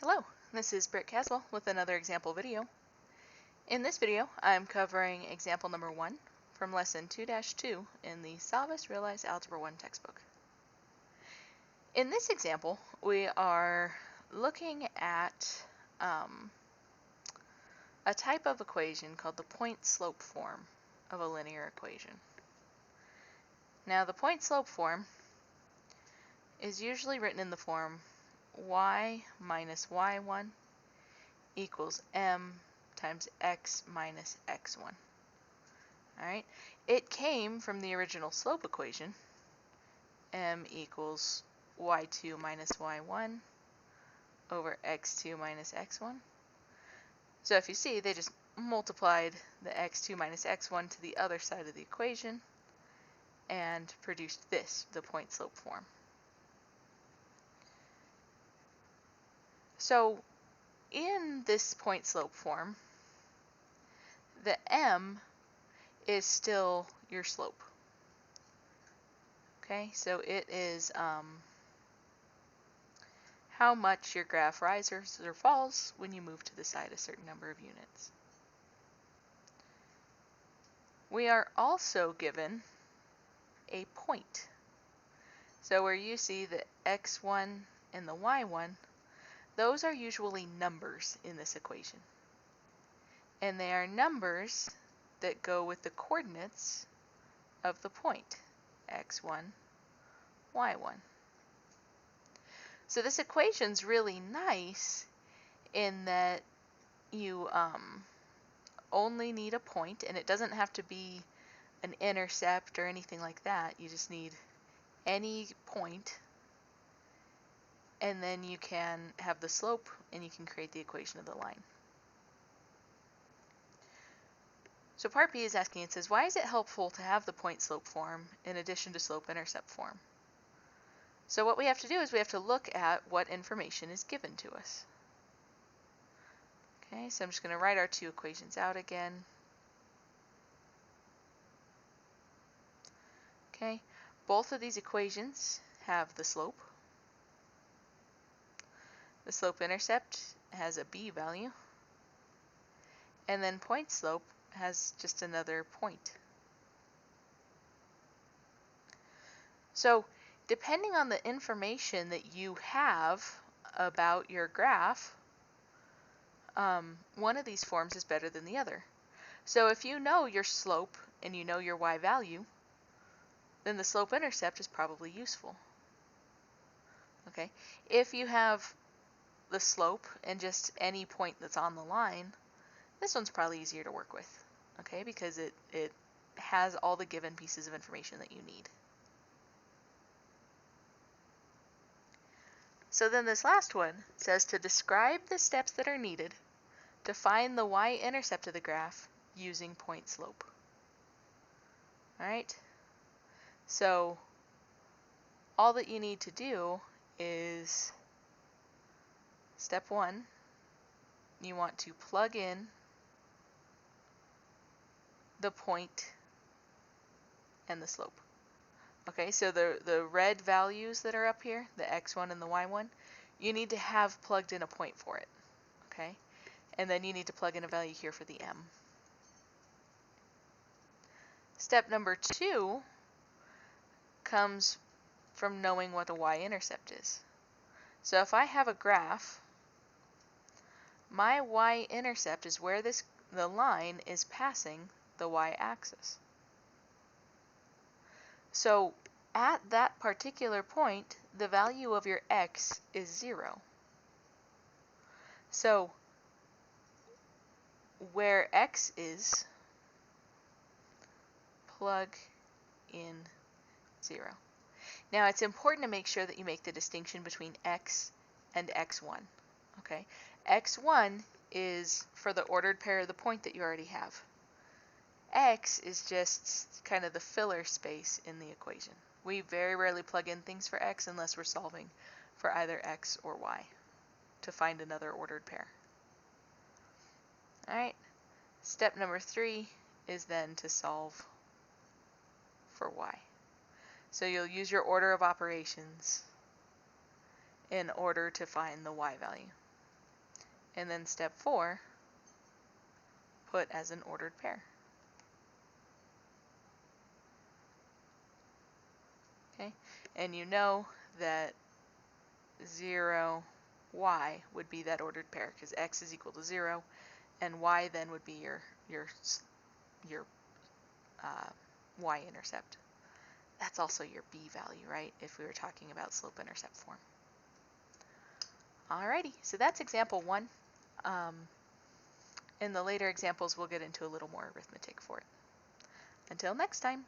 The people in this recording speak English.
Hello, this is Britt Caswell with another example video. In this video, I'm covering example number 1 from lesson 2-2 in the SavvasRealize Algebra 1 textbook. In this example, we are looking at a type of equation called the point-slope form of a linear equation. Now, the point-slope form is usually written in the form y minus y1 equals m times x minus x1. Alright, it came from the original slope equation, m equals y2 minus y1 over x2 minus x1. So if you see, they just multiplied the x2 minus x1 to the other side of the equation and produced this, the point-slope form. So in this point-slope form, the m is still your slope. Okay, so it is how much your graph rises or falls when you move to the side a certain number of units. We are also given a point. So where you see the x1 and the y1, those are usually numbers in this equation. And they are numbers that go with the coordinates of the point, x1, y1. So this equation's really nice in that you only need a point, and it doesn't have to be an intercept or anything like that. You just need any point, and then you can have the slope and you can create the equation of the line. So part B is asking, it says, why is it helpful to have the point-slope form in addition to slope-intercept form? So what we have to do is we have to look at what information is given to us. Okay, so I'm just going to write our two equations out again. Okay, both of these equations have the slope. The slope-intercept has a b value. And then point-slope has just another point. So depending on the information that you have about your graph, one of these forms is better than the other. So if you know your slope and you know your y value, then the slope-intercept is probably useful. Okay, if you have the slope and just any point that's on the line, this one's probably easier to work with, okay, because it has all the given pieces of information that you need. So then this last one says to describe the steps that are needed to find the y-intercept of the graph using point-slope. Alright, so all that you need to do is step 1, you want to plug in the point and the slope. Okay, so the red values that are up here, the x1 and the y1, you need to have plugged in a point for it. Okay, and then you need to plug in a value here for the m. Step number 2 comes from knowing what a y-intercept is. So if I have a graph, my y-intercept is where the line is passing the y-axis. So at that particular point, the value of your x is 0. So where x is, plug in 0. Now it's important to make sure that you make the distinction between x and x1. Okay, x1 is for the ordered pair of the point that you already have. X is just kind of the filler space in the equation. We very rarely plug in things for x unless we're solving for either x or y to find another ordered pair. Alright, step number 3 is then to solve for y. So you'll use your order of operations in order to find the y value. And then step 4, put as an ordered pair. Okay, and you know that 0, y would be that ordered pair because x is equal to 0, and y then would be your y-intercept. That's also your b value, right, if we were talking about slope-intercept form. Alrighty, so that's example 1. In the later examples, we'll get into a little more arithmetic for it. Until next time.